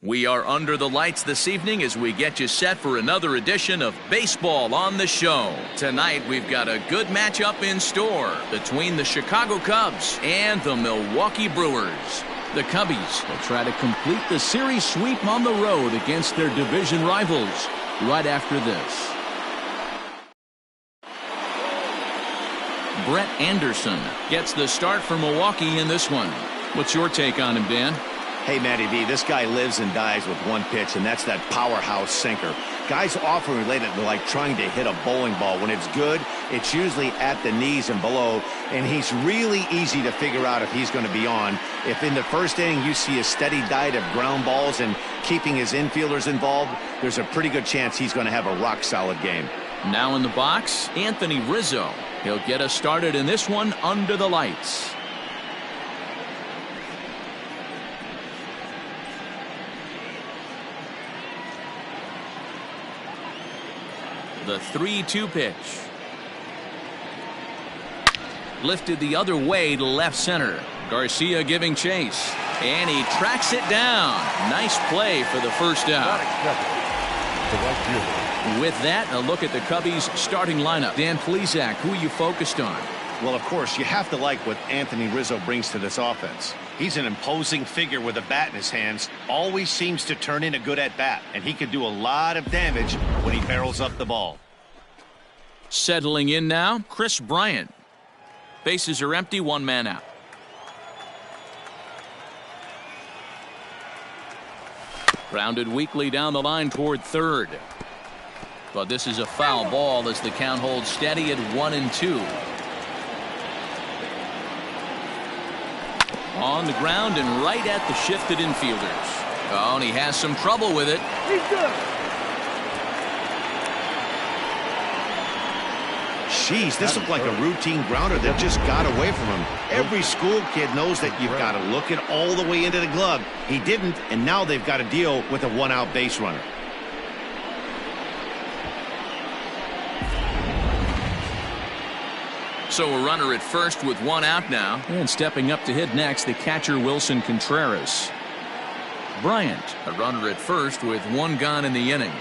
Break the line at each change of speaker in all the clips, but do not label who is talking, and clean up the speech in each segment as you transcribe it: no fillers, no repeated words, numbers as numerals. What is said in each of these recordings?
We are under the lights this evening as we get you set for another edition of Baseball on the Show. Tonight we've got a good matchup in store between the Chicago Cubs and the Milwaukee Brewers. The Cubbies will try to complete the series sweep on the road against their division rivals right after this. Brett Anderson gets the start for Milwaukee in this one. What's your take on him, Dan?
Hey, Matty V, this guy lives and dies with one pitch, and that's that powerhouse sinker. Guys often relate it to like trying to hit a bowling ball. When it's good, it's usually at the knees and below, and he's really easy to figure out if he's going to be on. If in the first inning you see a steady diet of ground balls and keeping his infielders involved, there's a pretty good chance he's going to have a rock-solid game.
Now in the box, Anthony Rizzo. He'll get us started in this one under the lights. The 3-2 pitch. Lifted the other way to left center. Garcia giving chase. And he tracks it down. Nice play for the first out. With that, a look at the Cubbies starting lineup. Dan Plesac, who are you focused on?
Well, of course, you have to like what Anthony Rizzo brings to this offense. He's an imposing figure with a bat in his hands. Always seems to turn in a good at-bat, and he can do a lot of damage when he barrels up the ball.
Settling in now, Chris Bryant. Bases are empty, one man out. Grounded weakly down the line toward third. But this is a foul ball as the count holds steady at 1-2. On the ground and right at the shifted infielders. Oh, and he has some trouble with it.
He's good.
Jeez, this looked like a routine grounder that just got away from him. Every school kid knows that you've got to look it all the way into the glove. He didn't, and now they've got to deal with a one-out base runner.
So a runner at first with one out now. And stepping up to hit next, the catcher Wilson Contreras. Bryant, a runner at first with one gone in the inning.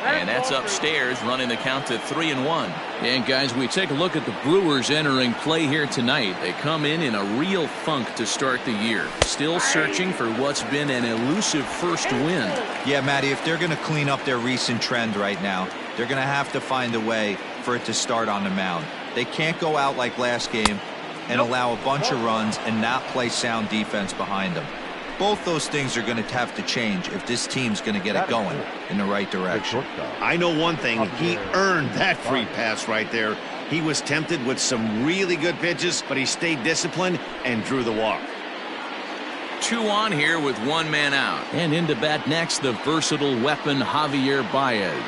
And that's upstairs, running the count to 3-1. And guys, we take a look at the Brewers entering play here tonight. They come in a real funk to start the year. Still searching for what's been an elusive first win.
Yeah, Matty, if they're going to clean up their recent trend right now, they're going to have to find a way for it to start on the mound. They can't go out like last game and allow a bunch of runs and not play sound defense behind them. Both those things are going to have to change if this team's going to get it going in the right direction.
I know one thing. He earned that free pass right there. He was tempted with some really good pitches, but he stayed disciplined and drew the walk.
2 on here with one man out. And into bat next, the versatile weapon Javier Baez.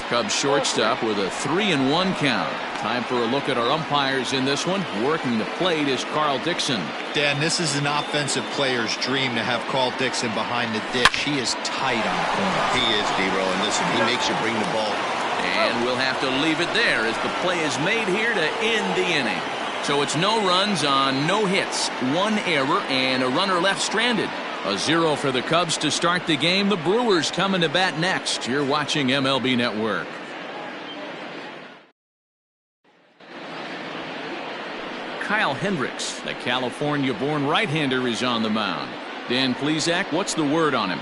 Cubs shortstop with a 3-1 count. Time for a look at our umpires in this one. Working the plate is Carl Dixon.
Dan, this is an offensive player's dream to have Carl Dixon behind the dish. He is tight on the corner.
He is, D-Row, and listen, he makes you bring the ball.
And we'll have to leave it there as the play is made here to end the inning. So it's no runs on no hits, one error, and a runner left stranded. A 0 for the Cubs to start the game. The Brewers coming to bat next. You're watching MLB Network. Kyle Hendricks, the California-born right-hander, is on the mound. Dan Plesac, what's the word on him?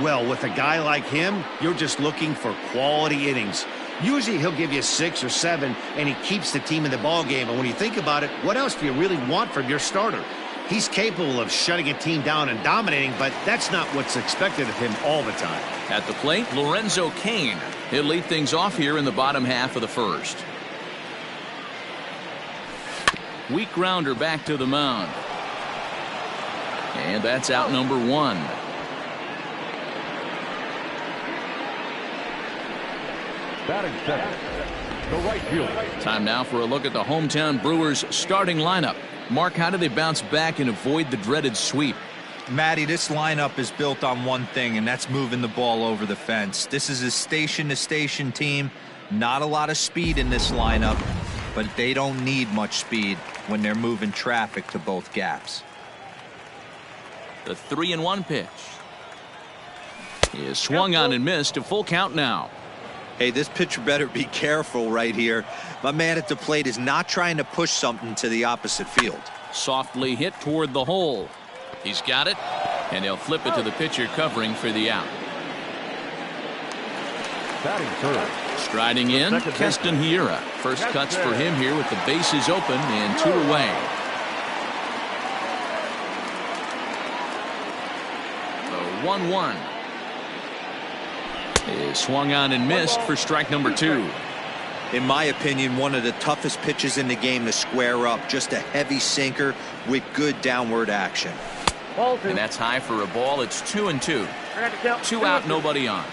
Well, with a guy like him, you're just looking for quality innings. Usually he'll give you 6 or 7, and he keeps the team in the ballgame. And when you think about it, what else do you really want from your starter? He's capable of shutting a team down and dominating, but that's not what's expected of him all the time.
At the plate, Lorenzo Cain. He'll lead things off here in the bottom half of the first. Weak grounder back to the mound. And that's out number 1.
Batting second, the right fielder.
Time now for a look at the hometown Brewers starting lineup. Mark, how do they bounce back and avoid the dreaded sweep?
Matty, this lineup is built on one thing, and that's moving the ball over the fence. This is a station-to-station team. Not a lot of speed in this lineup, but they don't need much speed when they're moving traffic to both gaps.
The 3-1 pitch is swung on and missed. A full count now.
Hey, this pitcher better be careful right here. My man at the plate is not trying to push something to the opposite field.
Softly hit toward the hole. He's got it, and he'll flip it to the pitcher covering for the out.
Batting third.
Striding in, Keston Hiura. First cuts for him here with the bases open and 2 away. The 1-1 is swung on and missed for strike number 2.
In my opinion, one of the toughest pitches in the game to square up. Just a heavy sinker with good downward action.
And that's high for a ball. It's 2-2. 2 out, nobody on.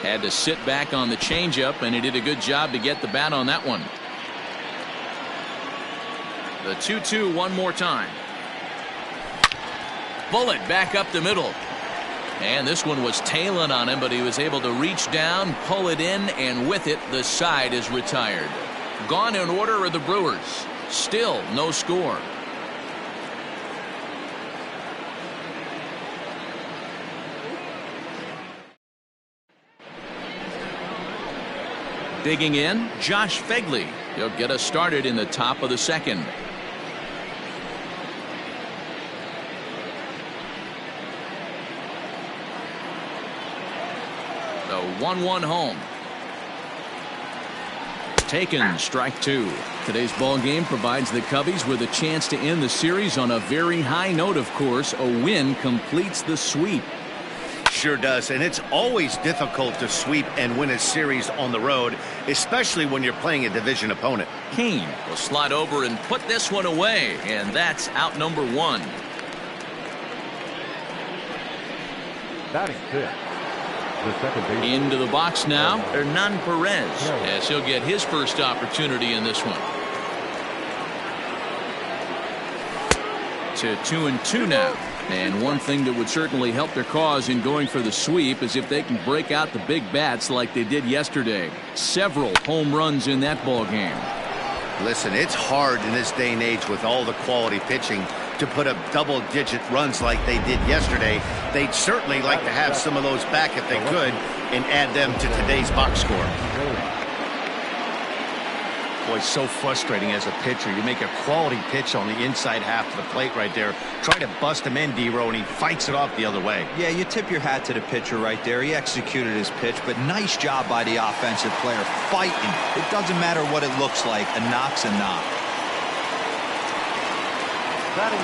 Had to sit back on the changeup, and he did a good job to get the bat on that one. The 2-2 one more time. Bullet back up the middle. And this one was tailing on him, but he was able to reach down, pull it in, and with it, the side is retired. Gone in order are the Brewers. Still no score. Digging in, Josh Fegley. He'll get us started in the top of the second. The 1-1 home. Taken, strike 2. Today's ball game provides the Cubbies with a chance to end the series on a very high note, of course. A win completes the sweep.
Sure does, and it's always difficult to sweep and win a series on the road, especially when you're playing a division opponent.
Kane will slide over and put this one away, and that's out number 1.
Batting fifth. The second baseman.
Into the box now, Hernan Perez, as he'll get his first opportunity in this one. To 2-2 now. And one thing that would certainly help their cause in going for the sweep is if they can break out the big bats like they did yesterday. Several home runs in that ball game.
Listen, it's hard in this day and age with all the quality pitching to put up double-digit runs like they did yesterday. They'd certainly like to have some of those back if they could and add them to today's box score. Boy, it's so frustrating as a pitcher. You make a quality pitch on the inside half of the plate right there. Try to bust him in, D-Row, and he fights it off the other way.
Yeah, you tip your hat to the pitcher right there. He executed his pitch, but nice job by the offensive player fighting. It doesn't matter what it looks like. A knock's a knock.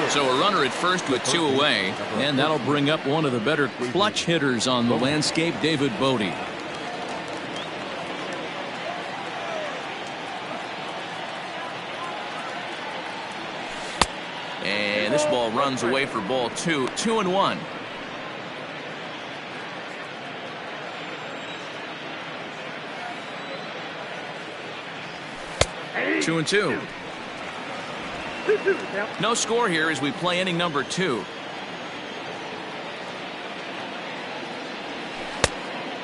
So a runner at first with 2 away, and that'll bring up one of the better clutch hitters on the landscape, David Bodie. And this ball runs away for ball 2. 2-1. Two and two. No score here as we play inning number 2.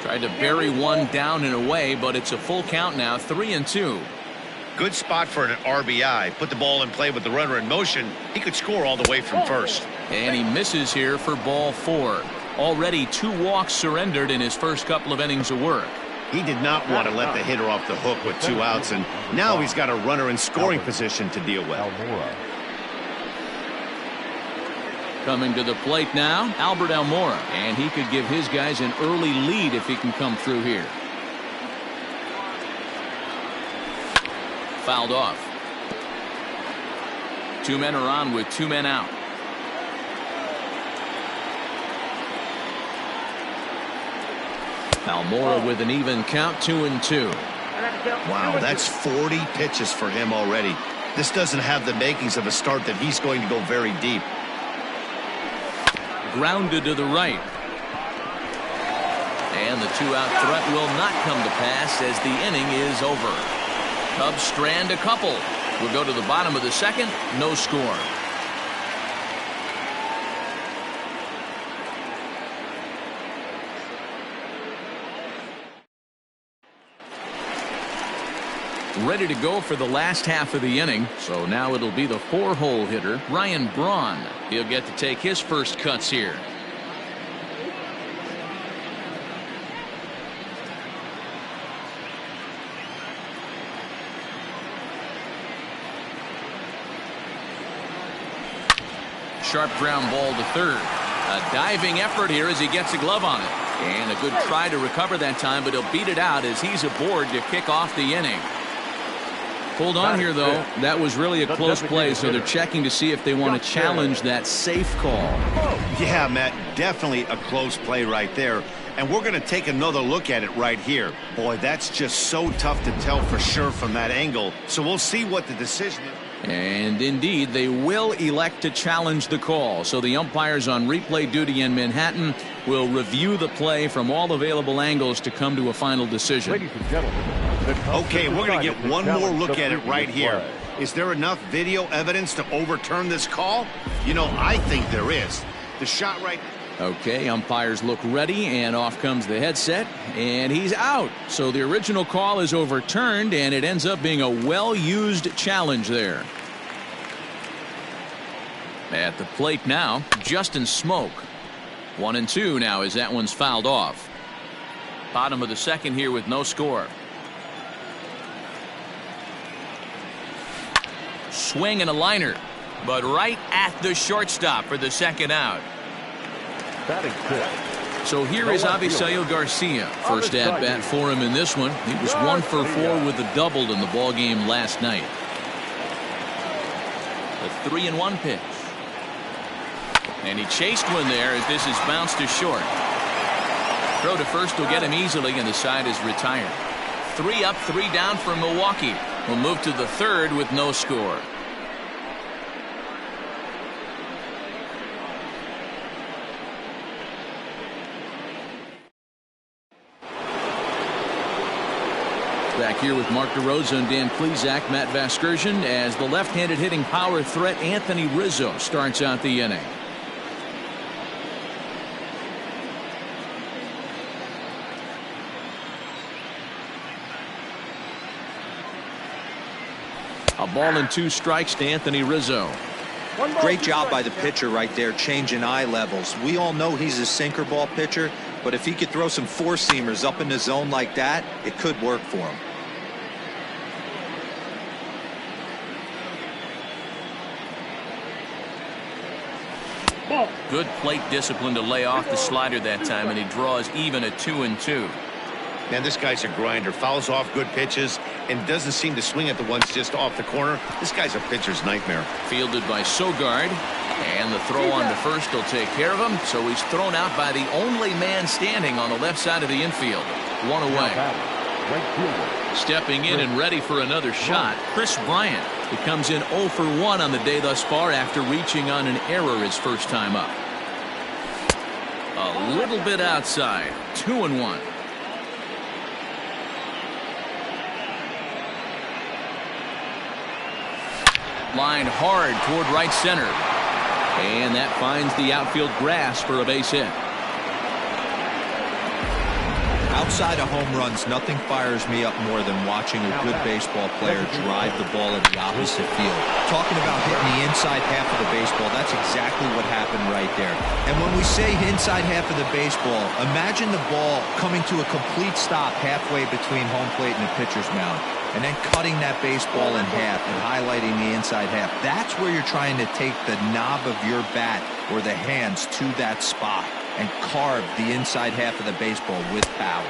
Tried to bury one down and away, but it's a full count now. 3-2.
Good spot for an RBI. Put the ball in play with the runner in motion. He could score all the way from first.
And he misses here for ball 4. Already 2 walks surrendered in his first couple of innings of work.
He did not want to let the hitter off the hook with 2 outs, and now he's got a runner in scoring position to deal with.
Coming to the plate now, Albert Almora, and he could give his guys an early lead if he can come through here. Fouled off. 2 men are on with 2 men out. Almora with an even count, 2-2.
Wow, that's 40 pitches for him already. This doesn't have the makings of a start that he's going to go very deep.
Grounded to the right. And the 2-out threat will not come to pass as the inning is over. Cubs strand a couple. We'll go to the bottom of the second. No score. ready to go for the last half of the inning. So now it'll be the 4-hole hitter, Ryan Braun. He'll get to take his first cuts here. Sharp ground ball to third. A diving effort here as he gets a glove on it. And a good try to recover that time, but he'll beat it out as he's aboard to kick off the inning. Hold on here, though. That was really a close play, so they're checking to see if they want to challenge that safe call.
Yeah, Matt, definitely a close play right there. And we're going to take another look at it right here. Boy, that's just so tough to tell for sure from that angle. So we'll see what the decision is.
And indeed, they will elect to challenge the call. So the umpires on replay duty in Manhattan will review the play from all available angles to come to a final decision.
Ladies and gentlemen.
Okay, we're going to get one more look at it right here. Is there enough video evidence to overturn this call? You know, I think there is. The shot right...
Okay, umpires look ready, and off comes the headset, and he's out. So the original call is overturned, and it ends up being a well-used challenge there. At the plate now, Justin Smoke. 1-2 now as that one's fouled off. Bottom of the second here with no score. Swing and a liner, but right at the shortstop for the second out. So here is Avisail Garcia. First at bat for him in this one. He was 1 for 4 with a double in the ball game last night. The 3-1 pitch. And he chased one there as this is bounced to short. Throw to first will get him easily, and the side is retired. 3 up, 3 down for Milwaukee. We'll move to the third with no score. Back here with Mark DeRosa and Dan Plesac, Matt Vasgersian, as the left-handed hitting power threat Anthony Rizzo starts out the inning. A ball and 2 strikes to Anthony Rizzo.
Great job by the pitcher right there, changing eye levels. We all know he's a sinker ball pitcher, but if he could throw some four-seamers up in the zone like that, it could work for him.
Good plate discipline to lay off the slider that time, and he draws even at 2-2.
Man, this guy's a grinder. Fouls off good pitches and doesn't seem to swing at the ones just off the corner. This guy's a pitcher's nightmare.
Fielded by Sogard, and the throw on to first will take care of him. So he's thrown out by the only man standing on the left side of the infield. 1 away. Stepping in and ready for another shot, Chris Bryant. He comes in 0 for 1 on the day thus far after reaching on an error his first time up. A little bit outside. 2-1. Line hard toward right center. And that finds the outfield grass for a base hit.
Outside of home runs, nothing fires me up more than watching a good baseball player drive the ball in the opposite field. Talking about hitting the inside half of the baseball, that's exactly what happened right there. And when we say inside half of the baseball, imagine the ball coming to a complete stop halfway between home plate and the pitcher's mound, and then cutting that baseball in half and highlighting the inside half. That's where you're trying to take the knob of your bat or the hands to that spot and carve the inside half of the baseball with power.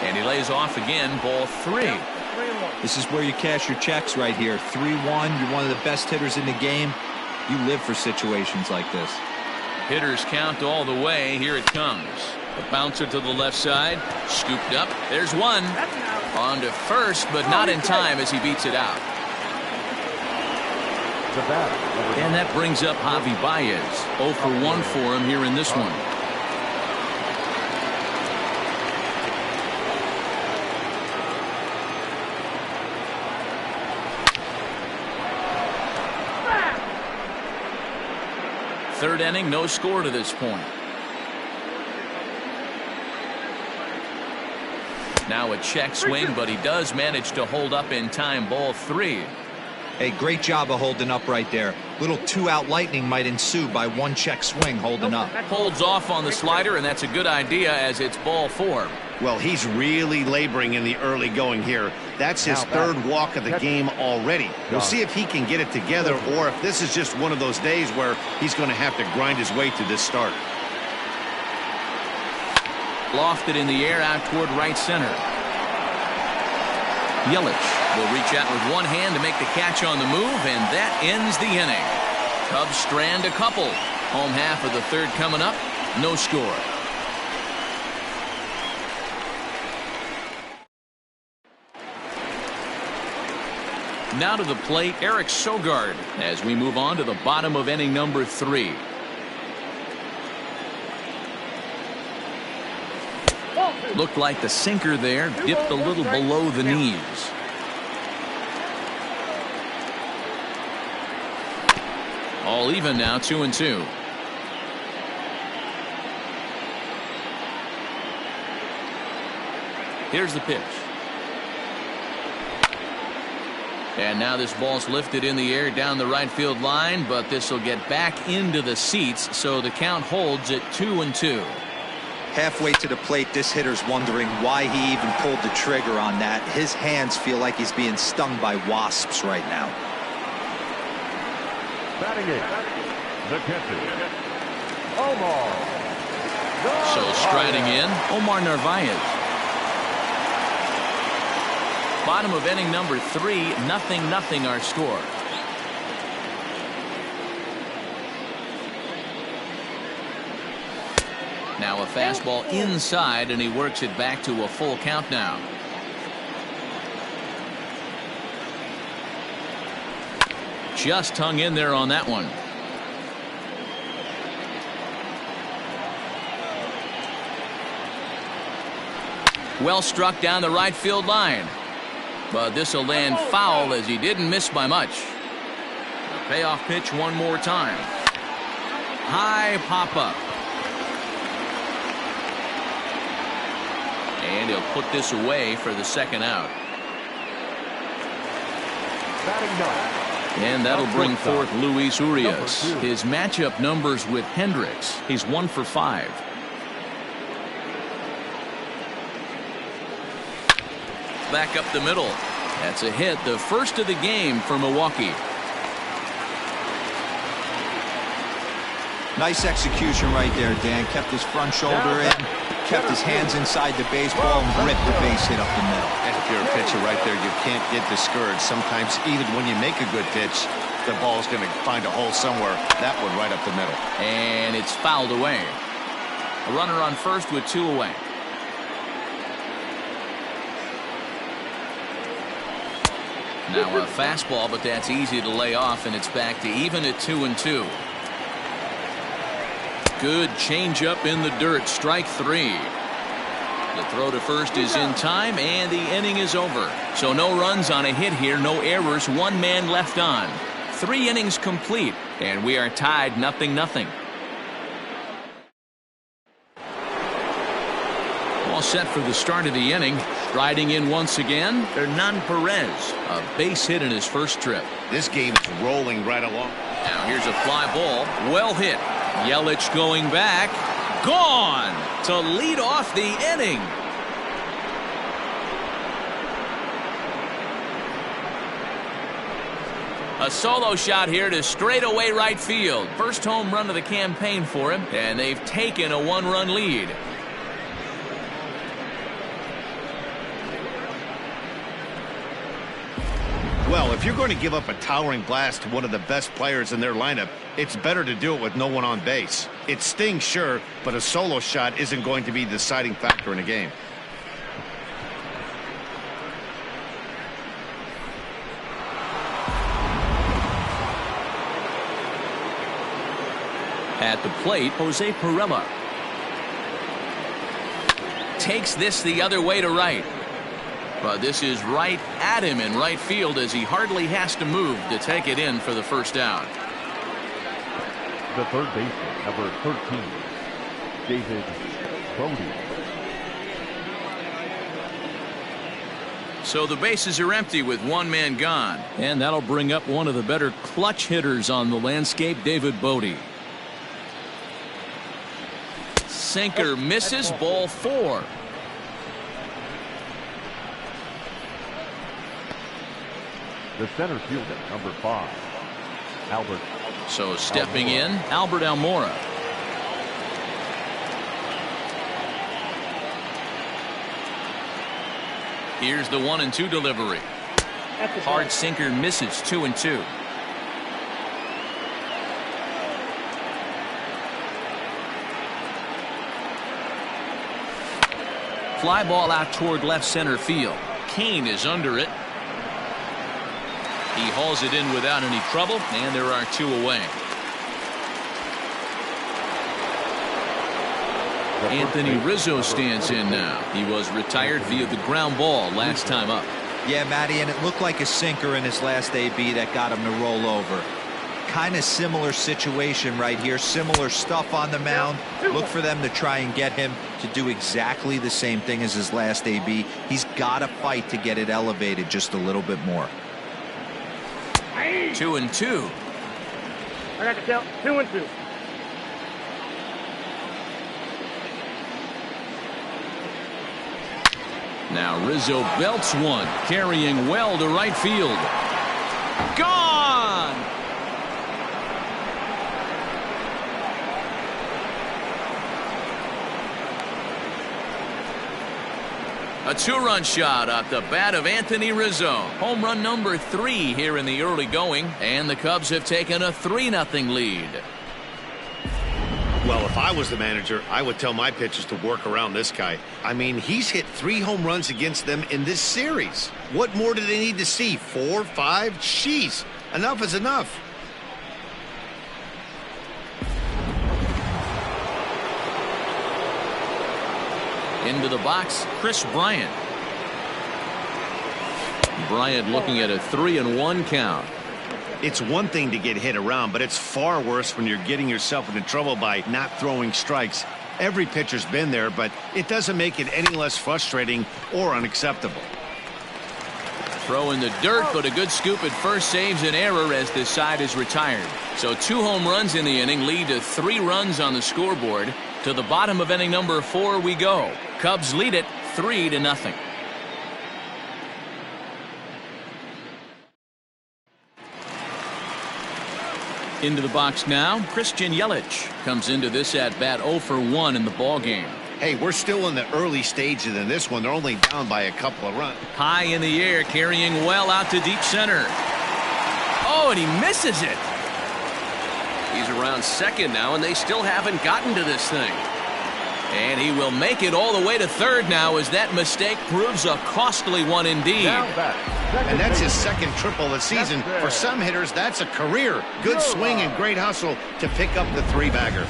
And he lays off again, ball 3.
This is where you cash your checks right here. 3-1, you're one of the best hitters in the game. You live for situations like this.
Hitters count all the way. Here it comes. A bouncer to the left side. Scooped up. There's one. On to first, but not in time as he beats it out. And that brings up Javi Baez. 0 for 1 for him here in this one. Third inning, no score to this point. Now a check swing, but he does manage to hold up in time. Ball 3.
Hey, great job of holding up right there. Little 2-out lightning might ensue by 1 check swing holding up.
Holds off on the slider, and that's a good idea as it's ball 4.
Well, he's really laboring in the early going here. That's his third walk of the game already. We'll see if he can get it together or if this is just one of those days where he's going to have to grind his way to this start.
Lofted in the air out toward right center. Yelich will reach out with one hand to make the catch on the move, and that ends the inning. Cubs strand a couple. Home half of the third coming up. No score. Now to the plate, Eric Sogard, as we move on to the bottom of inning number 3. Looked like the sinker there dipped a little below the knees. All even now, 2-2. Here's the pitch. And now this ball's lifted in the air down the right field line, but this will get back into the seats, so the count holds at 2-2.
Halfway to the plate, this hitter's wondering why he even pulled the trigger on that. His hands feel like he's being stung by wasps right now.
Batting it, the catcher, Omar.
So striding in, Omar Narvaez. Bottom of inning number 3, 0-0 our score. Now a fastball inside, and he works it back to a full count now. Just hung in there on that one. Well struck down the right field line. But this will land foul as he didn't miss by much. The payoff pitch one more time. High pop up. And he'll put this away for the second out. And that'll bring forth Luis Urias. His matchup numbers with Hendricks. He's 1 for 5. Back up the middle. That's a hit, the first of the game for Milwaukee.
Nice execution right there, Dan. Kept his front shoulder in, kept his hands inside the baseball, and ripped the base hit up the middle.
And if you're a pitcher right there, you can't get discouraged. Sometimes even when you make a good pitch, the ball's going to find a hole somewhere. That one right up the middle.
And it's fouled away. A runner on first with 2 away. Now a fastball, but that's easy to lay off, and it's back to even at 2-2. Good changeup in the dirt. Strike 3. The throw to first is in time, and the inning is over. So no runs on a hit here, no errors, 1 man left on. 3 innings complete, and we are tied 0-0. All set for the start of the inning. Striding in once again, Hernan Perez. A base hit in his first trip.
This game is rolling right along.
Now here's a fly ball. Well hit. Yelich going back. Gone to lead off the inning. A solo shot here to straightaway right field. First home run of the campaign for him, and they've taken a 1-run lead.
Well, if you're going to give up a towering blast to one of the best players in their lineup, it's better to do it with no one on base. It stings, sure, but a solo shot isn't going to be the deciding factor in a game.
At the plate, Jose Pirela takes this the other way to right. But this is right at him in right field as he hardly has to move to take it in for the first out.
The third baseman, number 13, David Brody.
So the bases are empty with one man gone.
And that'll bring up one of the better clutch hitters on the landscape, David Bodie.
Sinker misses, ball 4.
The center fielder, number 5, Albert.
So stepping in,
Albert Almora.
here's the 1-2 delivery. Hard sinker misses, 2-2. Fly ball out toward left center field. Kane is under it. He hauls it in without any trouble, and there are 2 away. Anthony Rizzo stands in now. He was retired via the ground ball last time up.
Yeah, Matty, and it looked like a sinker in his last AB that got him to roll over. Kind of similar situation right here. Similar stuff on the mound. Look for them to try and get him to do exactly the same thing as his last AB. He's got to fight to get it elevated just a little bit more.
2-2.
I got to count 2-2.
Now Rizzo belts one, carrying well to right field. Gone! A 2-run shot off the bat of Anthony Rizzo. Home run number 3 here in the early going, and the Cubs have taken a 3-0 lead.
Well, if I was the manager, I would tell my pitchers to work around this guy. I mean, he's hit 3 home runs against them in this series. What more do they need to see? 4, 5? Jeez, enough is enough.
Into the box, Chris Bryant. Bryant looking at a 3-1 count.
It's one thing to get hit around, but it's far worse when you're getting yourself into trouble by not throwing strikes. Every pitcher's been there, but it doesn't make it any less frustrating or unacceptable.
Throw in the dirt, but a good scoop at first saves an error as this side is retired. So 2 home runs in the inning lead to 3 runs on the scoreboard. To the bottom of inning number 4 we go. Cubs lead it 3-0. Into the box now, Christian Yelich comes into this at bat 0 for 1 in the ball game.
Hey, we're still in the early stages in this one. They're only down by a couple of runs.
High in the air, carrying well out to deep center. Oh, and he misses it. He's around second now, and they still haven't gotten to this thing. And he will make it all the way to third now as that mistake proves a costly one indeed.
And that's his second triple this season. For some hitters, that's a career. Good swing and great hustle to pick up the 3-bagger.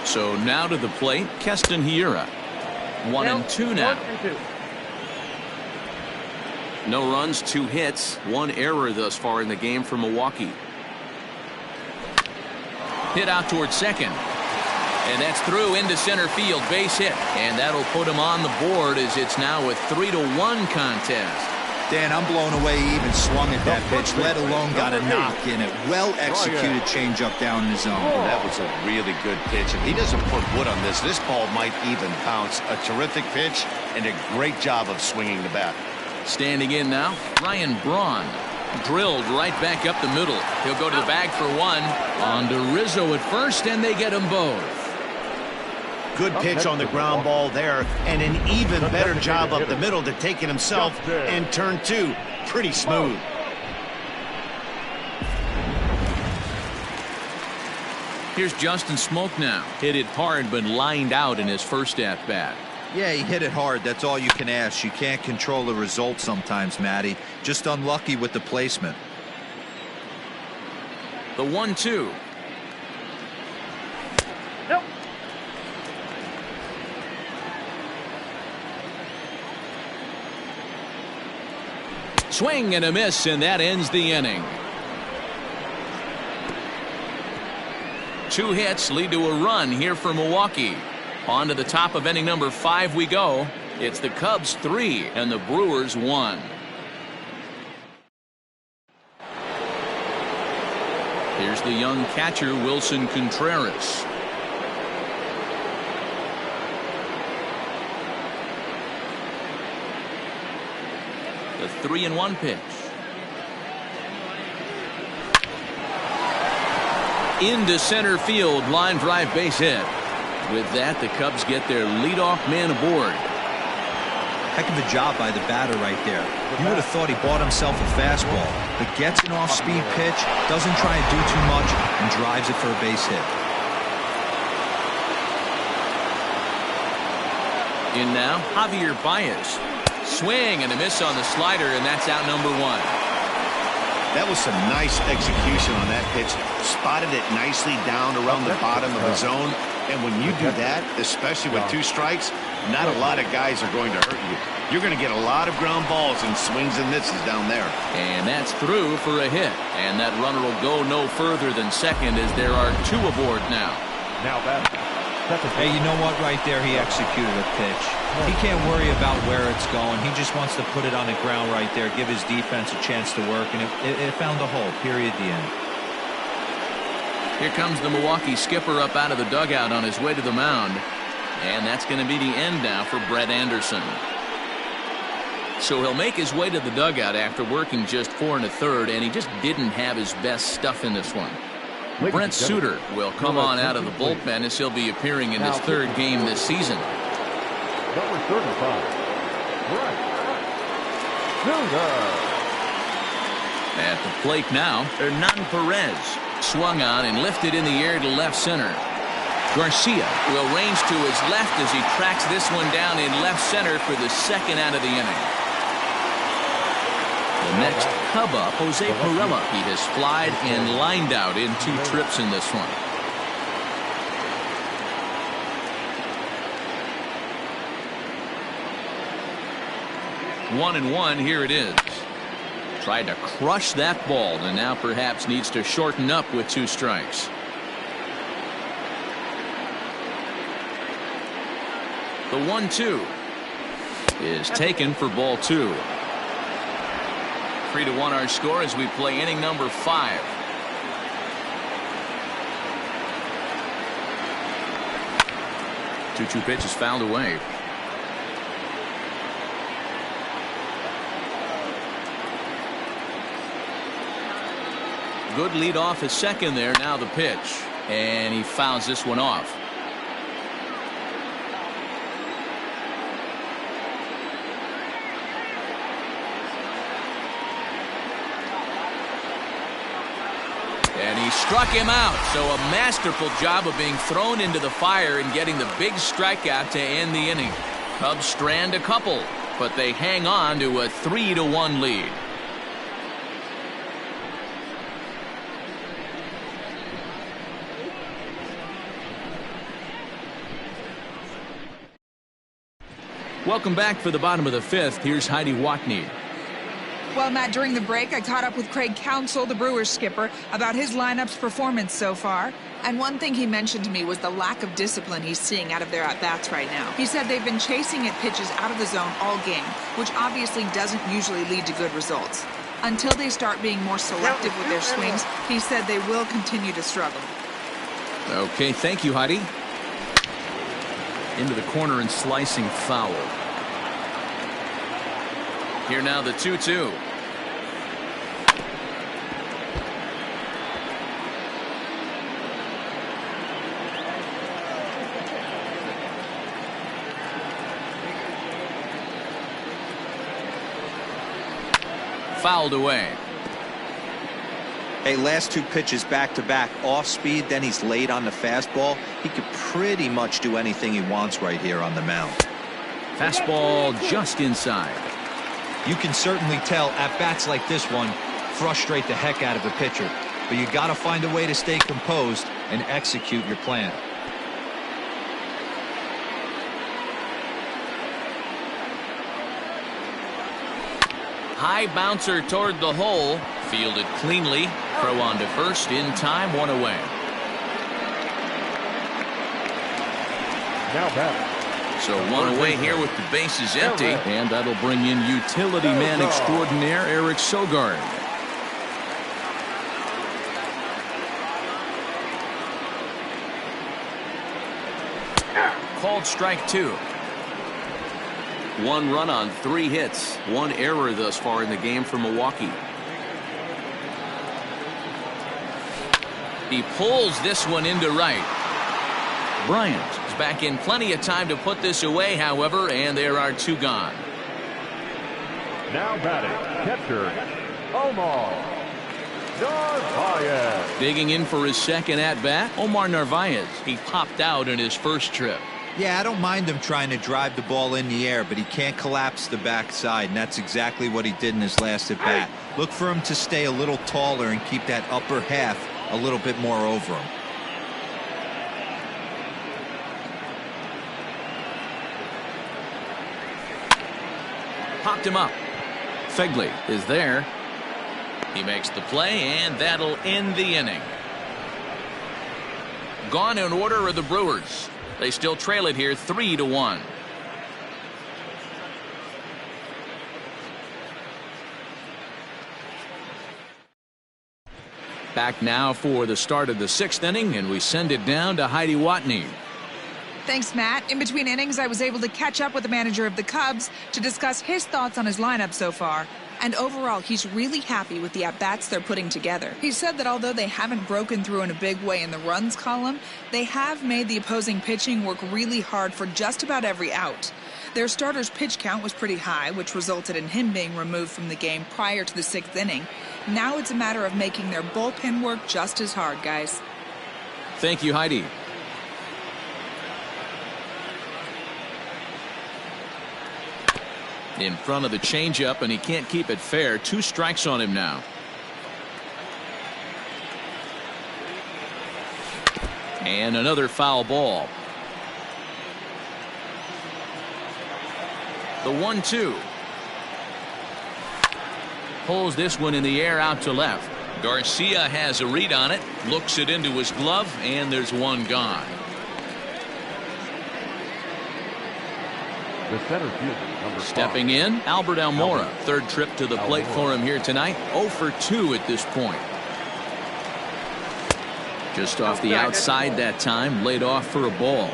So now to the plate, Keston Hiura. 1-2 now. No runs, 2 hits, 1 error thus far in the game for Milwaukee. Hit out towards second. And that's through into center field, base hit. And that'll put him on the board as it's now a 3-1 contest.
Dan, I'm blown away he even swung at that pitch, let alone got a knock in it. Well-executed changeup down in the zone.
That was a really good pitch. If he doesn't put wood on this ball might even bounce. A terrific pitch and a great job of swinging the bat.
Standing in now, Ryan Braun. Drilled right back up the middle. He'll go to the bag for 1. On to Rizzo at first, and they get them both.
Good pitch on the ground ball there, and an even better job up the middle to take it himself and turn 2. Pretty smooth.
Here's Justin Smoke now. Hit it hard, but lined out in his first at-bat.
Yeah, he hit it hard. That's all you can ask. You can't control the result sometimes, Matty. Just unlucky with the placement.
The 1-2.
Nope.
Swing and a miss, and that ends the inning. 2 hits lead to a run here for Milwaukee. On to the top of inning number 5 we go. It's the Cubs 3 and the Brewers 1. Here's the young catcher, Wilson Contreras. The 3-1 pitch. Into center field, line drive base hit. With that, the Cubs get their leadoff man aboard.
Heck of a job by the batter right there. You would have thought he bought himself a fastball, but gets an off-speed pitch, doesn't try and do too much, and drives it for a base hit.
In now, Javier Baez. Swing and a miss on the slider, and that's out number 1.
That was some nice execution on that pitch. Spotted it nicely down around the bottom of the zone. And when you do that, especially with 2 strikes, not a lot of guys are going to hurt you. You're going to get a lot of ground balls and swings and misses down there.
And that's through for a hit. And that runner will go no further than second as there are 2 aboard now.
Now that.
Hey, you know what? Right there, he executed a pitch. He can't worry about where it's going. He just wants to put it on the ground right there, give his defense a chance to work, and it found a hole. Period. The end.
Here comes the Milwaukee skipper up out of the dugout on his way to the mound. And that's going to be the end now for Brett Anderson. So he'll make his way to the dugout after working just 4 1/3, and he just didn't have his best stuff in this one. Brent Suter will come on out of the bullpen as he'll be appearing in his 3rd game this season.
Number 35, Brett Suter.
At the plate now, Hernan Perez. Swung on and lifted in the air to left center. Garcia will range to his left as he tracks this one down in left center for the 2nd out of the inning. The next Cub up, Jose Pirela. He has flied and lined out in 2 trips in this one. One and one, here it is. Tried to crush that ball and now perhaps needs to shorten up with 2 strikes. The 1-2 is taken for ball 2. 3-1 our score as we play inning number 5. Two pitches fouled away. Good lead off his second there. Now the pitch, and he fouls this one off. And he struck him out. So a masterful job of being thrown into the fire and getting the big strikeout to end the inning. Cubs strand a couple, but they hang on to a 3-1 lead. Welcome back for the bottom of the 5th. Here's Heidi Watney.
Well, Matt, during the break, I caught up with Craig Counsell, the Brewers skipper, about his lineup's performance so far. And one thing he mentioned to me was the lack of discipline he's seeing out of their at-bats right now. He said they've been chasing at pitches out of the zone all game, which obviously doesn't usually lead to good results. Until they start being more selective with their swings, he said they will continue to struggle.
Okay, thank you, Heidi. Into the corner and slicing foul. Here now the 2-2. Fouled away.
Hey, last 2 pitches back-to-back off speed, then he's laid on the fastball. He could pretty much do anything he wants right here on the mound.
Fastball just inside.
You can certainly tell at bats like this one frustrate the heck out of a pitcher, but you got to find a way to stay composed and execute your plan.
High bouncer toward the hole. Fielded cleanly. Throw on to first in time. 1 away.
Now batter,
So one away here with the bases empty.
And that'll bring in utility man extraordinaire Eric Sogard.
Called strike 2. 1 run on 3 hits. 1 error thus far in the game for Milwaukee. He pulls this one into right. Bryant is back in plenty of time to put this away, however, and there are 2 gone.
Now batting, catcher, Omar Narvaez.
Digging in for his second at-bat, Omar Narvaez. He popped out in his first trip.
Yeah, I don't mind him trying to drive the ball in the air, but he can't collapse the backside, and that's exactly what he did in his last at-bat. Look for him to stay a little taller and keep that upper half a little bit more over him.
Popped him up. Fegley is there. He makes the play, and that'll end the inning. Gone in order are the Brewers. They still trail it here 3-1. Back now for the start of the 6th inning, and we send it down to Heidi Watney.
Thanks, Matt. In between innings, I was able to catch up with the manager of the Cubs to discuss his thoughts on his lineup so far. And overall, he's really happy with the at-bats they're putting together. He said that although they haven't broken through in a big way in the runs column, they have made the opposing pitching work really hard for just about every out. Their starter's pitch count was pretty high, which resulted in him being removed from the game prior to the 6th inning. Now it's a matter of making their bullpen work just as hard, guys.
Thank you, Heidi.
In front of the changeup, and he can't keep it fair. 2 strikes on him now. And another foul ball. The 1-2. Pulls this one in the air out to left. Garcia has a read on it, looks it into his glove, and there's 1 gone.
The center fielder, number 5.
Stepping in, Albert Almora. 3rd trip to the plate for him here tonight. 0 for 2 at this point. Just off the outside that time, laid off for a ball.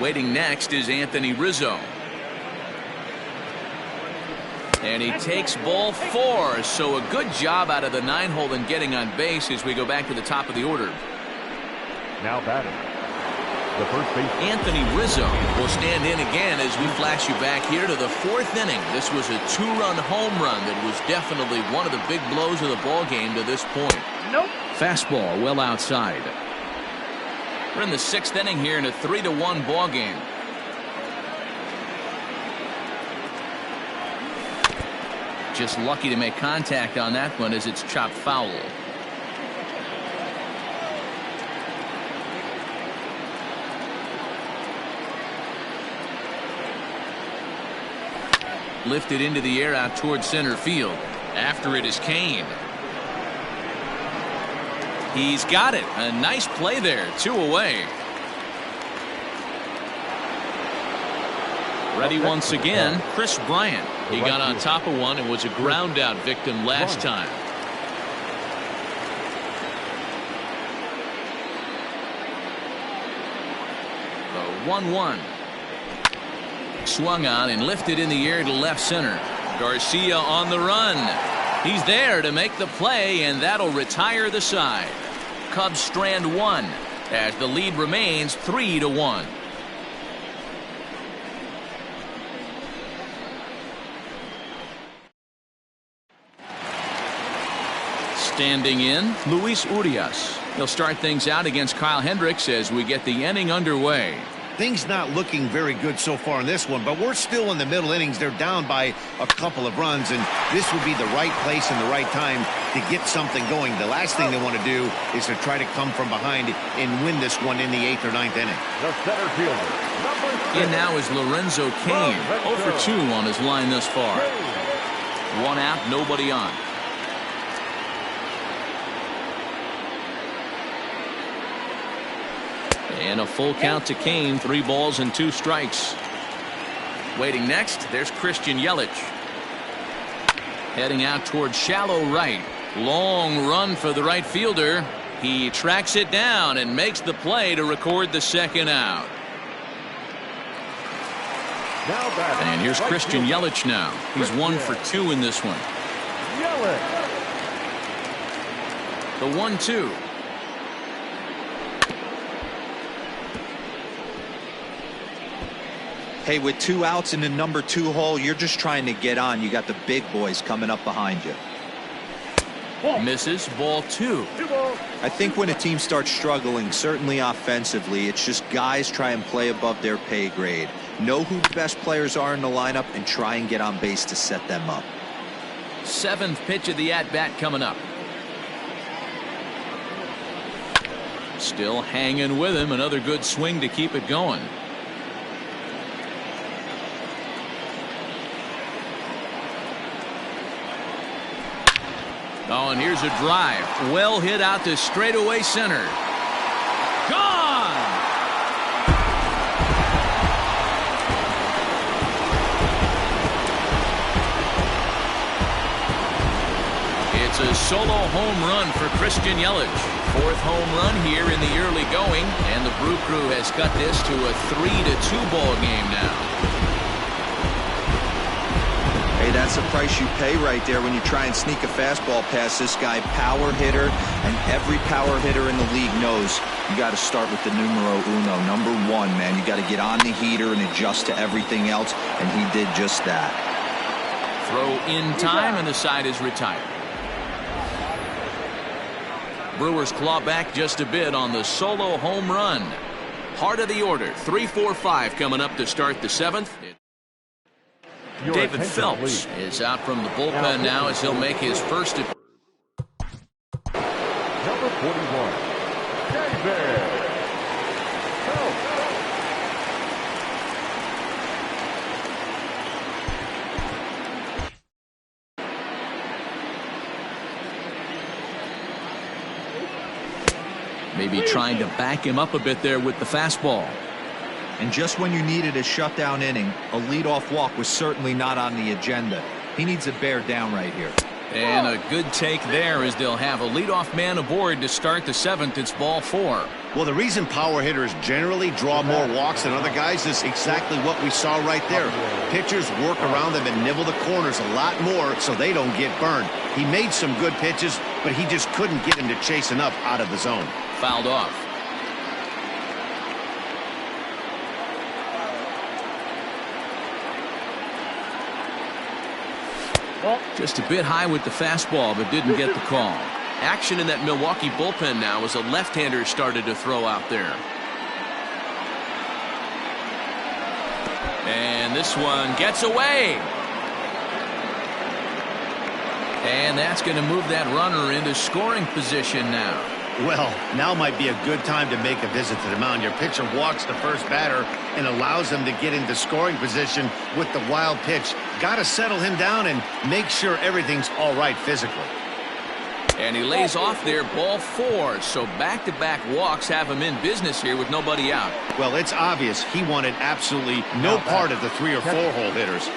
Waiting next is Anthony Rizzo. And he takes ball 4, so a good job out of the 9-hole in getting on base as we go back to the top of the order.
Now batting, the first base,
Anthony Rizzo will stand in again as we flash you back here to the 4th inning. This was a 2-run home run that was definitely one of the big blows of the ball game to this point.
Nope.
Fastball well outside. We're in the 6th inning here in a 3-1 ball game. Just lucky to make contact on that one as it's chopped foul. Lifted into the air out towards center field. After it is Kane. He's got it. A nice play there. 2 away. Ready once again, Chris Bryant. He got on top of one and was a ground out victim last time. The 1-1. Swung on and lifted in the air to left center. Garcia on the run. He's there to make the play, and that'll retire the side. Cubs strand 1 as the lead remains 3-1. Standing in, Luis Urias. He'll start things out against Kyle Hendricks as we get the inning underway.
Things not looking very good so far in this one, but we're still in the middle innings. They're down by a couple of runs, and this would be the right place and the right time to get something going. The last thing they want to do is to try to come from behind and win this one in the 8th or 9th inning.
the center fielder, number 6.
In now is Lorenzo Cain. 0 for 2 on his line thus far. 1 out, nobody on.
And a full count to Kane. 3 balls and 2 strikes.
Waiting next, there's Christian Yelich. Heading out towards shallow right. Long run for the right fielder. He tracks it down and makes the play to record the second out. And here's Christian Yelich now. He's 1 for 2 in this one. The 1-2.
Hey, with 2 outs in the number 2 hole, you're just trying to get on. You got the big boys coming up behind you.
Misses. Ball 2.
I think when a team starts struggling, certainly offensively, it's just guys try and play above their pay grade. Know who the best players are in the lineup and try and get on base to set them up.
7th pitch of the at-bat coming up. Still hanging with him. Another good swing to keep it going. Oh, and here's a drive. Well hit out to straightaway center. Gone! It's a solo home run for Christian Yelich. 4th home run here in the early going, and the Brew Crew has cut this to a 3-2 ball game now.
Hey, that's the price you pay right there when you try and sneak a fastball past this guy. Power hitter, and every power hitter in the league knows you got to start with the numero uno, number 1, man. You got to get on the heater and adjust to everything else, and he did just that.
Throw in time, and the side is retired. Brewers claw back just a bit on the solo home run. Heart of the order, 3-4-5 coming up to start the 7th. David Phelps is out from the bullpen now as he'll make his first.
Number 41, David Phelps.
Maybe trying to back him up a bit there with the fastball.
And just when you needed a shutdown inning, a leadoff walk was certainly not on the agenda. He needs to bear down right here.
And a good take there as they'll have a leadoff man aboard to start the 7th. It's ball 4.
Well, the reason power hitters generally draw more walks than other guys is exactly what we saw right there. Pitchers work around them and nibble the corners a lot more so they don't get burned. He made some good pitches, but he just couldn't get him to chase enough out of the zone.
Fouled off. Just a bit high with the fastball, but didn't get the call. Action in that Milwaukee bullpen now as a left-hander started to throw out there. And this one gets away. And that's going to move that runner into scoring position now.
Well, now might be a good time to make a visit to the mound. Your pitcher walks the first batter and allows him to get into scoring position with the wild pitch. Got to settle him down and make sure everything's all right physically.
And he lays off there, ball 4. So back-to-back walks have him in business here with nobody out.
Well, it's obvious he wanted absolutely no part of the 3 or 4 hole hitters.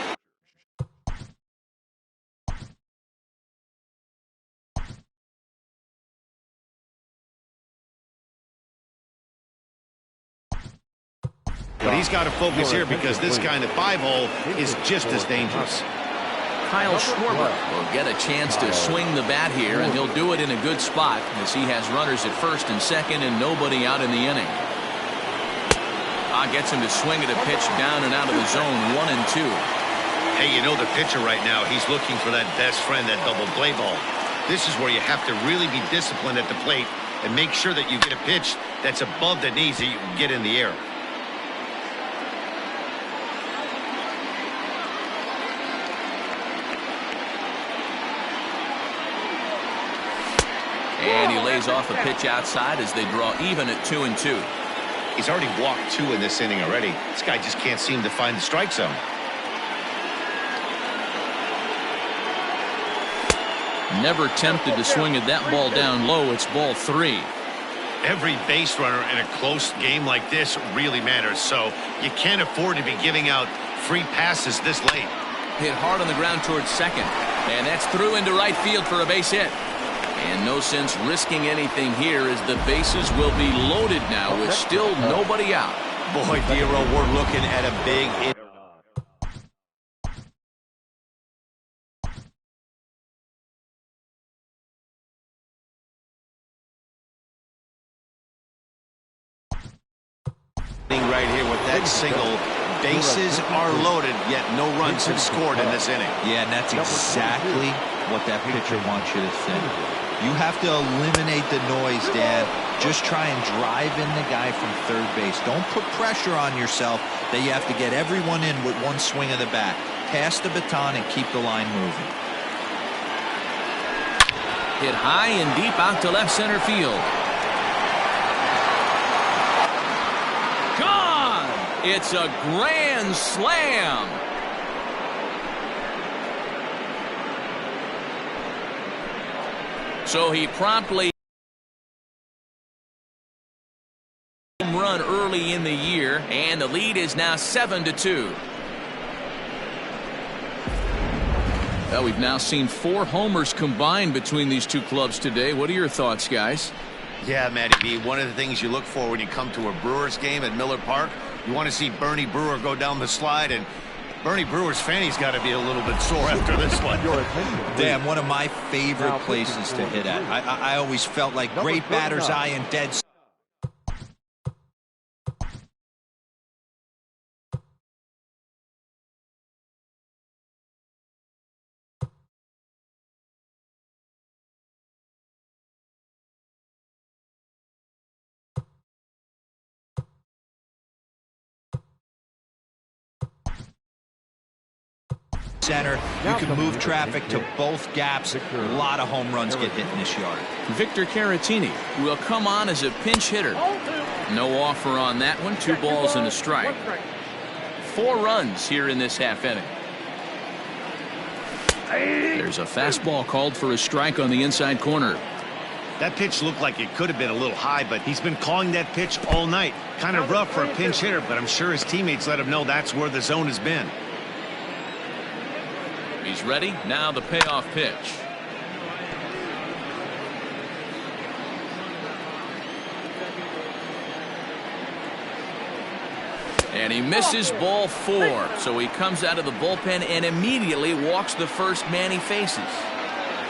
But he's got to focus here because this kind of 5-hole is just as dangerous.
Kyle Schwarber will get a chance to swing the bat here, and he'll do it in a good spot as he has runners at first and second and nobody out in the inning. Gets him to swing at a pitch down and out of the zone, 1-2.
Hey, you know the pitcher right now, he's looking for that best friend, that double play ball. This is where you have to really be disciplined at the plate and make sure that you get a pitch that's above the knees that you can get in the air.
And he lays off a pitch outside as they draw even at 2-2.
He's already walked 2 in this inning already. This guy just can't seem to find the strike zone.
Never tempted to swing at that ball down low. It's ball 3.
Every base runner in a close game like this really matters, so you can't afford to be giving out free passes this late.
Hit hard on the ground towards second, and that's through into right field for a base hit. And no sense risking anything here as the bases will be loaded now with still nobody out.
Boy, Dero, we're looking at a big hit. Right here with that single. Bases are loaded, yet no runs have scored in this inning.
Yeah, and that's exactly what that pitcher wants you to think. You have to eliminate the noise, Dan. Just try and drive in the guy from third base. Don't put pressure on yourself that you have to get everyone in with one swing of the bat. Pass the baton and keep the line moving.
Hit high and deep out to left center field. It's a grand slam. So he promptly home run early in the year, and the lead is now 7-2. Well, we've now seen 4 homers combined between these two clubs today. What are your thoughts, guys?
Yeah, Matty B, one of the things you look for when you come to a Brewers game at Miller Park, you want to see Bernie Brewer go down the slide, and Bernie Brewer's fanny's got to be a little bit sore after this one.
Damn, one of my favorite places to hit at. I always felt like great batter's eye and dead center. You can move traffic to both gaps. A lot of home runs get hit in this yard.
Victor Caratini will come on as a pinch hitter. No offer on that one. 2 balls and a strike. 4 runs here in this half inning. There's a fastball called for a strike on the inside corner.
That pitch looked like it could have been a little high, but he's been calling that pitch all night. Kind of rough for a pinch hitter, but I'm sure his teammates let him know that's where the zone has been.
He's ready. Now the payoff pitch. And he misses ball 4. So he comes out of the bullpen and immediately walks the first man he faces.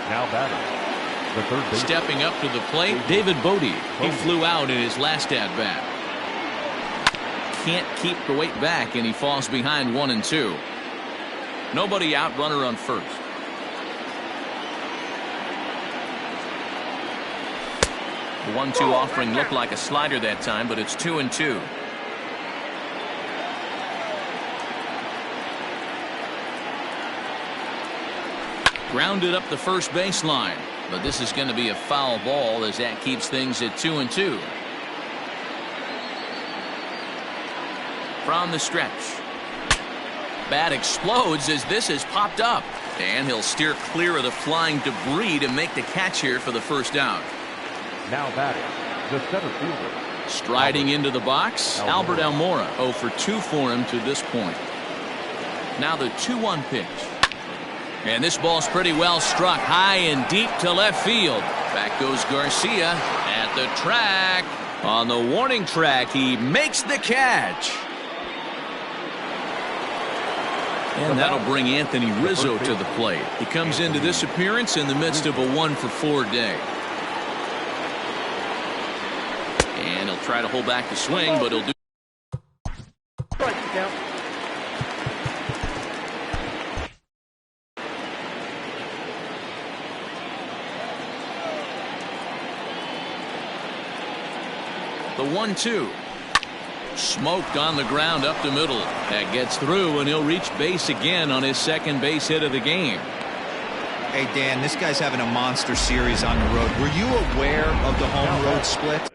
Now batting, the third base.
Stepping up to the plate, David Bodie. He flew out in his last at-bat. Can't keep the weight back, and he falls behind 1-2. Nobody out, runner on first. The 1-2 offering looked like a slider that time, but it's 2-2. Grounded up the first baseline, but this is going to be a foul ball as that keeps things at 2-2. From the stretch. Bat explodes as this has popped up, and he'll steer clear of the flying debris to make the catch here for the first out.
Now batting, the center fielder.
Striding into the box, Albert Almora. 0 for 2 for him to this point. Now the 2-1 pitch. And this ball's pretty well struck high and deep to left field. Back goes Garcia at the track. On the warning track, he makes the catch. And that'll bring Anthony Rizzo to the plate. He comes into this appearance in the midst of a 1-for-4 day. And he'll try to hold back the swing, but he'll do. The 1-2. Smoked on the ground up the middle. That gets through, and he'll reach base again on his second base hit of the game.
Hey, Dan, this guy's having a monster series on the road. Were you aware of the home road split?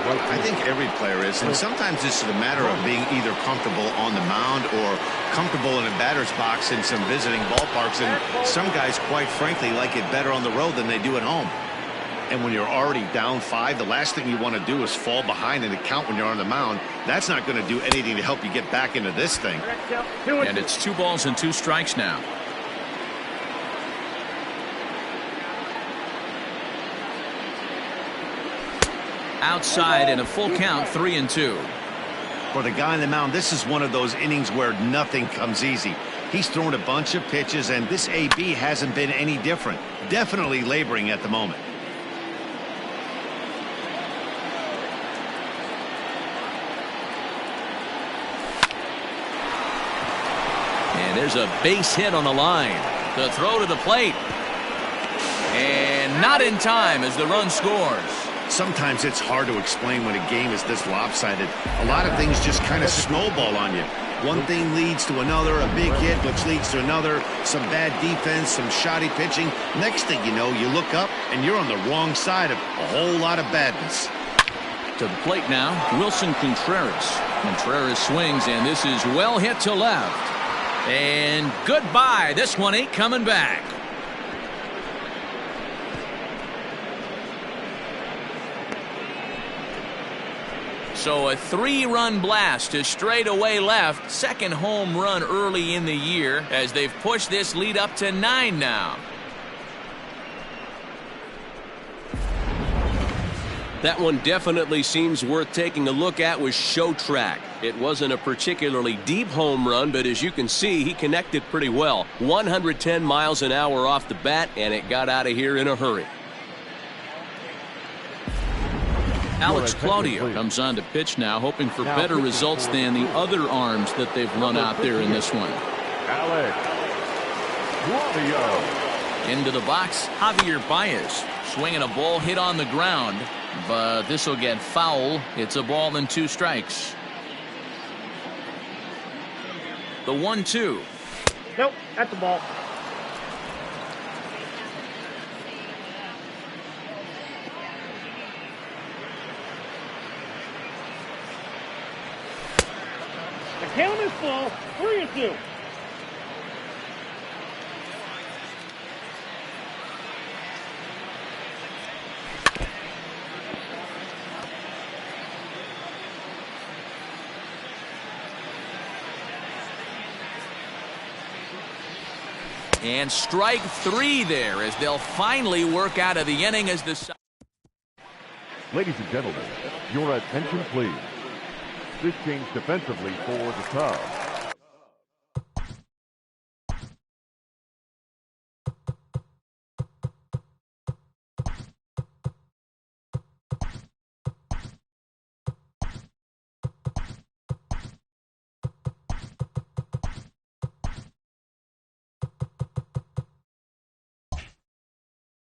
I think every player is, and sometimes this is a matter of being either comfortable on the mound or comfortable in a batter's box in some visiting ballparks, and some guys, quite frankly, like it better on the road than they do at home. And when you're already down 5, the last thing you want to do is fall behind in the count when you're on the mound. That's not going to do anything to help you get back into this thing.
And it's 2 balls and 2 strikes now. Outside and a full count, 3-2.
For the guy on the mound, this is one of those innings where nothing comes easy. He's thrown a bunch of pitches, and this AB hasn't been any different. Definitely laboring at the moment.
And there's a base hit on the line. The throw to the plate. And not in time as the run scores.
Sometimes it's hard to explain when a game is this lopsided. A lot of things just kind of snowball on you. One thing leads to another, a big hit, which leads to another, some bad defense, some shoddy pitching. Next thing you know, you look up and you're on the wrong side of a whole lot of badness.
To the plate now, Wilson Contreras. Contreras swings, and this is well hit to left. And goodbye. This one ain't coming back. So a 3-run blast to straightaway left. Second home run early in the year as they've pushed this lead up to 9 now.
That one definitely seems worth taking a look at with Show Track. It wasn't a particularly deep home run, but as you can see, he connected pretty well. 110 miles an hour off the bat, and it got out of here in a hurry.
Alex Claudio comes on to pitch now, hoping for better results than the other arms that they've run out there in this one.
Alex Claudio.
Into the box, Javier Baez. Swinging a ball hit on the ground, but this will get foul. It's a ball and 2 strikes. The 1-2.
Nope, that's the ball. The count is full, 3-2.
And strike 3 there as they'll finally work out of the inning as the...
Ladies and gentlemen, your attention please. This change defensively for the Cubs.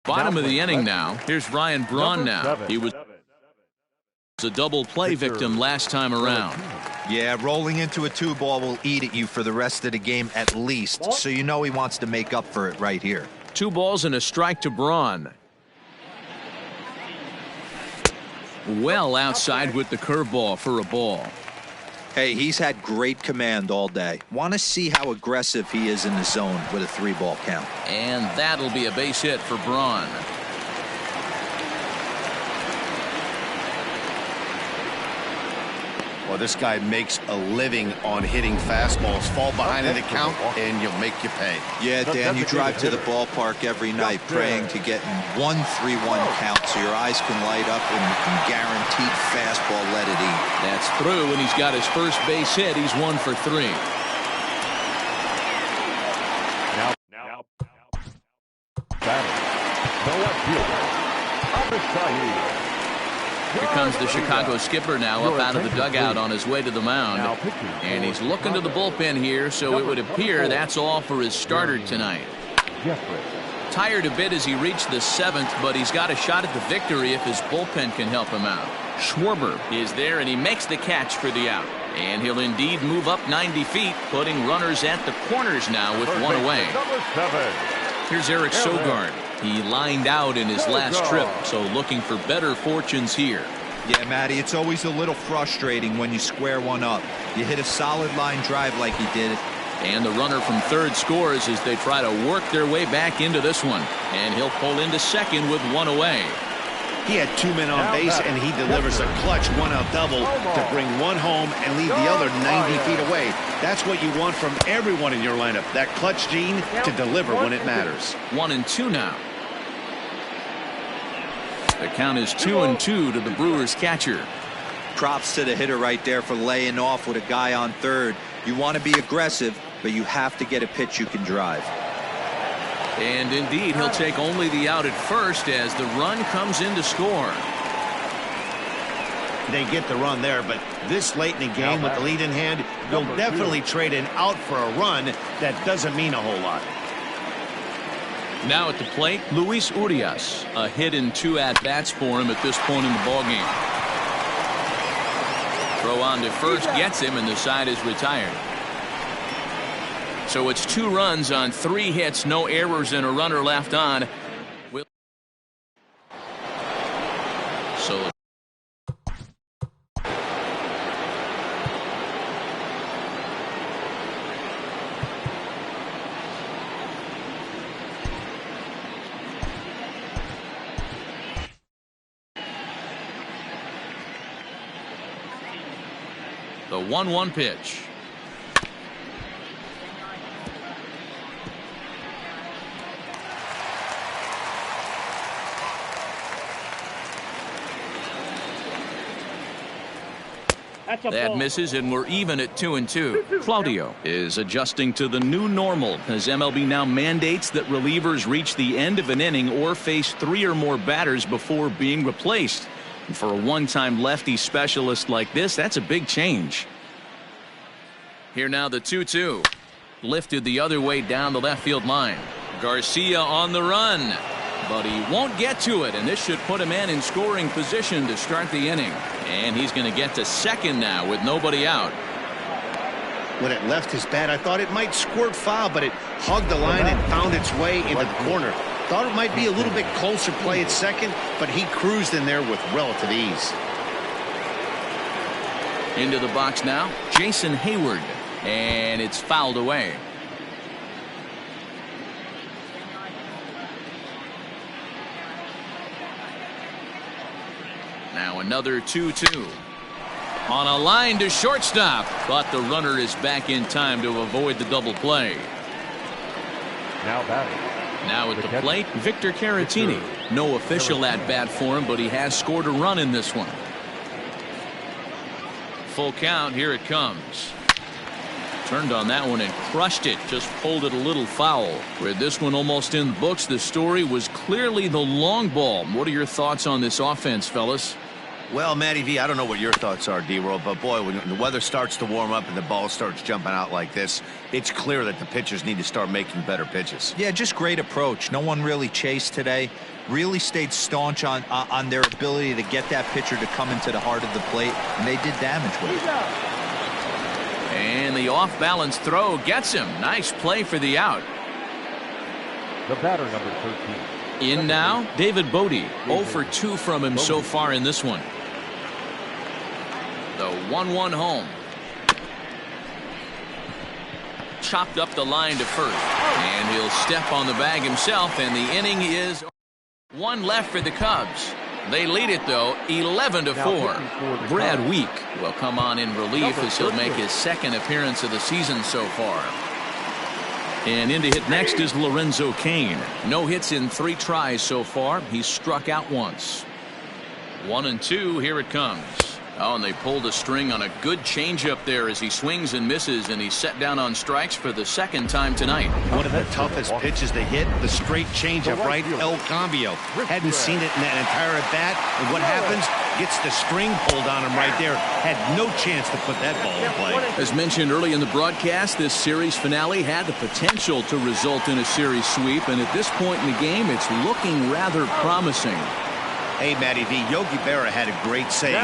Bottom of the inning now. Here's Ryan Braun now. He was a double play victim last time around.
Yeah, rolling into a 2-ball will eat at you for the rest of the game at least, so you know he wants to make up for it right here.
2 balls and a strike to Braun. Well outside with the curveball for a ball.
Hey, he's had great command all day. Want to see how aggressive he is in the zone with a 3-ball count.
And that'll be a base hit for Braun.
Well, this guy makes a living on hitting fastballs. Fall behind in the count, and you'll make you pay.
Yeah, Dan, you drive to the ballpark every night praying to get in 1-3-1 count so your eyes can light up and you can guaranteed fastball let it eat.
That's through, and he's got his first base hit. He's 1 for 3.
Now, batting. The left fielder, Abishai.
Here comes the Chicago skipper now up out of the dugout on his way to the mound. And he's looking to the bullpen here, so it would appear that's all for his starter tonight. Tired a bit as he reached the 7th, but he's got a shot at the victory if his bullpen can help him out. Schwarber is there, and he makes the catch for the out. And he'll indeed move up 90 feet, putting runners at the corners now with 1 away. Here's Eric Sogard. He lined out in his last trip, so looking for better fortunes here.
Yeah, Matty, it's always a little frustrating when you square one up. You hit a solid line drive like he did.
And the runner from third scores as they try to work their way back into this one. And he'll pull into second with one away.
He had 2 men on base, and he delivers a clutch one-out double to bring one home and leave the other 90 feet away. That's what you want from everyone in your lineup, that clutch gene to deliver when it matters.
1-2 now. The count is 2-2 to the Brewers catcher.
Props to the hitter right there for laying off with a guy on third. You want to be aggressive, but you have to get a pitch you can drive.
And indeed, he'll take only the out at first as the run comes in to score.
They get the run there, but this late in the game with the lead in hand, you'll definitely trade an out for a run. That doesn't mean a whole lot.
Now at the plate, Luis Urias. A hit and 2 at-bats for him at this point in the ballgame. Throw on to first gets him, and the side is retired. So it's 2 runs on 3 hits, no errors, and a runner left on. So the 1-1 pitch. That misses, and we're even at 2-2. Claudio is adjusting to the new normal as MLB now mandates that relievers reach the end of an inning or face 3 or more batters before being replaced. And for a one-time lefty specialist like this, that's a big change. Here now the 2-2. Lifted the other way down the left field line. Garcia on the run. But he won't get to it, and this should put a man in scoring position to start the inning. And he's going to get to second now with nobody out.
When it left his bat, I thought it might squirt foul, but it hugged the line and found its way into the corner. Thought it might be a little bit closer play at second, but he cruised in there with relative ease.
Into the box now, Jason Hayward, and it's fouled away. Now another 2-2. On a line to shortstop, but the runner is back in time to avoid the double play.
Now batting.
Now at the plate, Victor Caratini. No official at-bat for him, but he has scored a run in this one. Full count, here it comes. Turned on that one and crushed it, just pulled it a little foul. With this one almost in the books, the story was clearly the long ball. What are your thoughts on this offense, fellas?
Well, Matty V, I don't know what your thoughts are, D-Roll, but boy, when the weather starts to warm up and the ball starts jumping out like this, it's clear that the pitchers need to start making better pitches.
Yeah, just great approach. No one really chased today. Really stayed staunch on their ability to get that pitcher to come into the heart of the plate, and they did damage with it.
And the off-balance throw gets him. Nice play for the out.
The batter, number 13.
In now, David Bodie. 0 for 2 from him so far in this one. The 1-1 home. Chopped up the line to first. And he'll step on the bag himself, and the inning is 1 left for the Cubs. They lead it, though, 11-4. Brad Week will come on in relief as he'll make his second appearance of the season so far. And in to hit next is Lorenzo Cain. No hits in 3 tries so far. He's struck out once. 1-2, here it comes. Oh, and they pulled a string on a good changeup there as he swings and misses, and he's set down on strikes for the second time tonight.
One of the toughest pitches to hit, the straight changeup, right? El Cambio. Hadn't seen it in that entire at bat, and what happens? Gets the string pulled on him right there. Had no chance to put that ball in play.
As mentioned early in the broadcast, this series finale had the potential to result in a series sweep, and at this point in the game, it's looking rather promising.
Hey, Matty V, Yogi Berra had a great saying,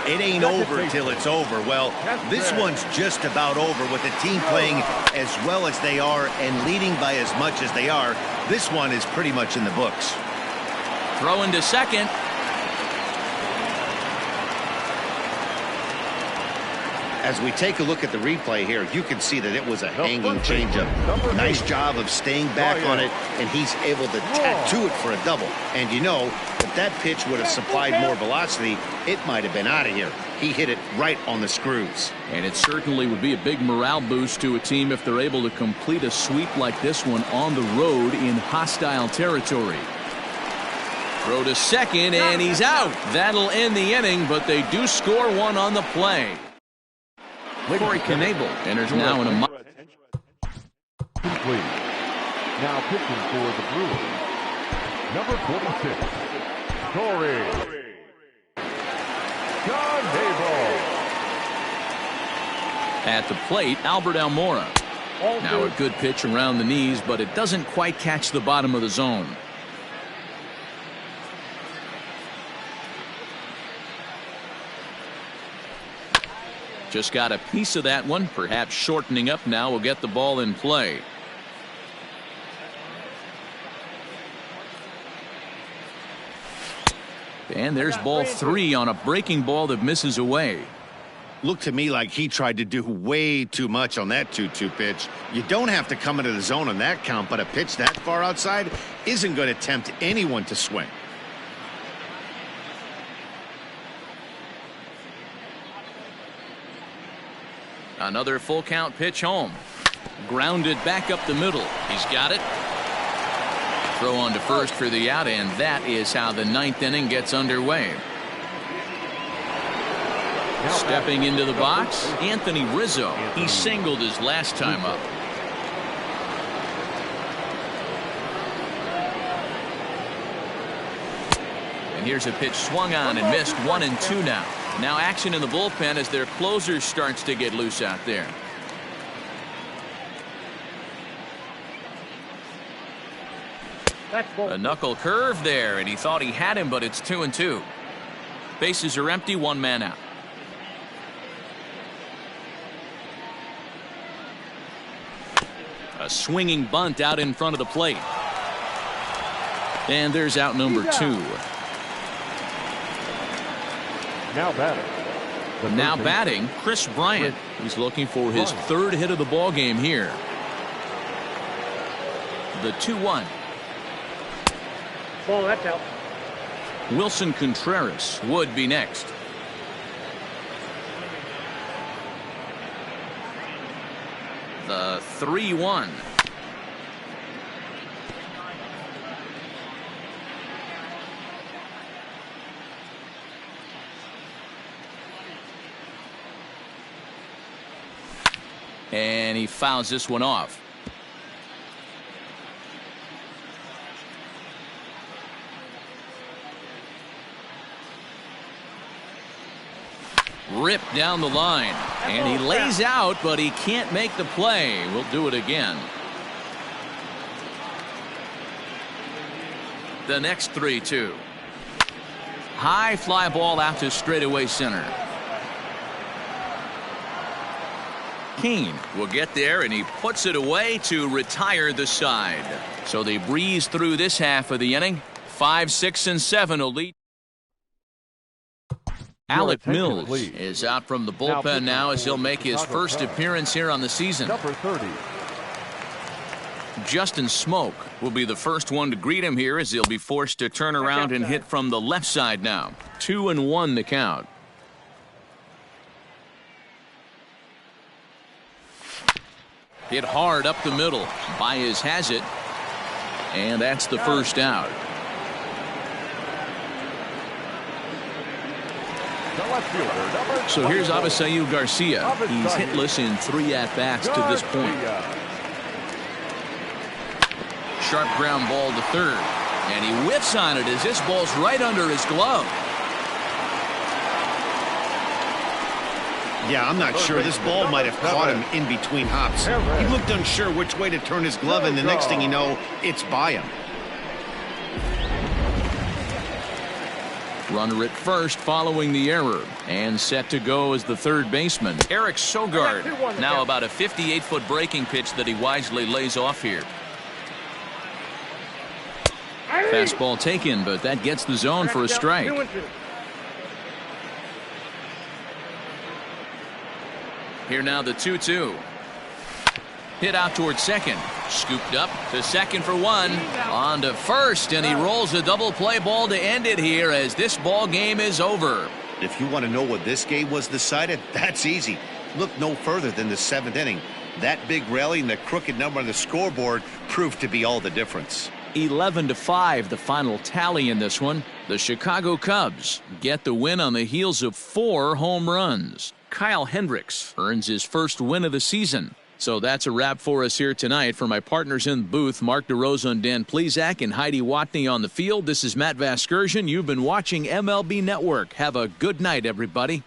it ain't over till it's over. Well, this one's just about over with the team playing as well as they are and leading by as much as they are. This one is pretty much in the books.
Throw into second.
As we take a look at the replay here, you can see that it was a hanging changeup. Nice job of staying back on it, and he's able to tattoo it for a double. And you know, if that pitch would have supplied more velocity, it might have been out of here. He hit it right on the screws.
And it certainly would be a big morale boost to a team if they're able to complete a sweep like this one on the road in hostile territory. Throw to second, and he's out. That'll end the inning, but they do score one on the play. Corey Knebel enters now in a...
Complete. Now pitching for the Brewers, number 46, Corey Knebel.
At the plate, Albert Almora. Now a good pitch around the knees, but it doesn't quite catch the bottom of the zone. Just got a piece of that one, perhaps shortening up now will get the ball in play. And there's ball 3 on a breaking ball that misses away.
Looked to me like he tried to do way too much on that 2-2 pitch. You don't have to come into the zone on that count, but a pitch that far outside isn't going to tempt anyone to swing.
Another full count pitch home. Grounded back up the middle. He's got it. Throw on to first for the out, and that is how the 9th inning gets underway. Stepping into the box, Anthony Rizzo. He singled his last time up. And here's a pitch swung on and missed. 1-2 now. Now action in the bullpen as their closer starts to get loose out there. A knuckle curve there, and he thought he had him, but it's 2-2. Bases are empty, 1 man out. A swinging bunt out in front of the plate. And there's out number 2. Now batting, Chris Bryant. He's looking for his 3rd hit of the ball game here. The 2-1.
Ball, that's out.
Wilson Contreras would be next. The 3-1. And he fouls this one off. Ripped down the line, and he lays out, but he can't make the play. We'll do it again. The next 3-2. High fly ball out to straightaway center. Kane will get there, and he puts it away to retire the side. So they breeze through this half of the inning. 5, 6, and 7 will lead. Alec Mills is out from the bullpen now as he'll make his first appearance here on the season.
Number 30.
Justin Smoke will be the first one to greet him here as he'll be forced to turn around and hit from the left side now. 2-1 the count. Hit hard up the middle. Baez has it. And that's the first out. So here's Avisail Garcia. He's hitless in 3 at-bats to this point. Sharp ground ball to third. And he whiffs on it as this ball's right under his glove.
Yeah, I'm not sure. This ball might have caught him in between hops. He looked unsure which way to turn his glove, and the next thing you know, it's by him.
Runner at first following the error, and set to go as the third baseman, Eric Sogard. Now about a 58-foot breaking pitch that he wisely lays off here. Fastball taken, but that gets the zone for a strike. Here now the 2-2. Hit out towards second. Scooped up to second for one. On to first, and he rolls a double play ball to end it here as this ball game is over.
If you want to know what this game was decided, that's easy. Look no further than the 7th inning. That big rally and the crooked number on the scoreboard proved to be all the difference.
11-5, the final tally in this one. The Chicago Cubs get the win on the heels of 4 home runs. Kyle Hendricks earns his first win of the season. So that's a wrap for us here tonight. For my partners in the booth, Mark DeRosa and Dan Plesac and Heidi Watney on the field, this is Matt Vasgersian. You've been watching MLB Network. Have a good night, everybody.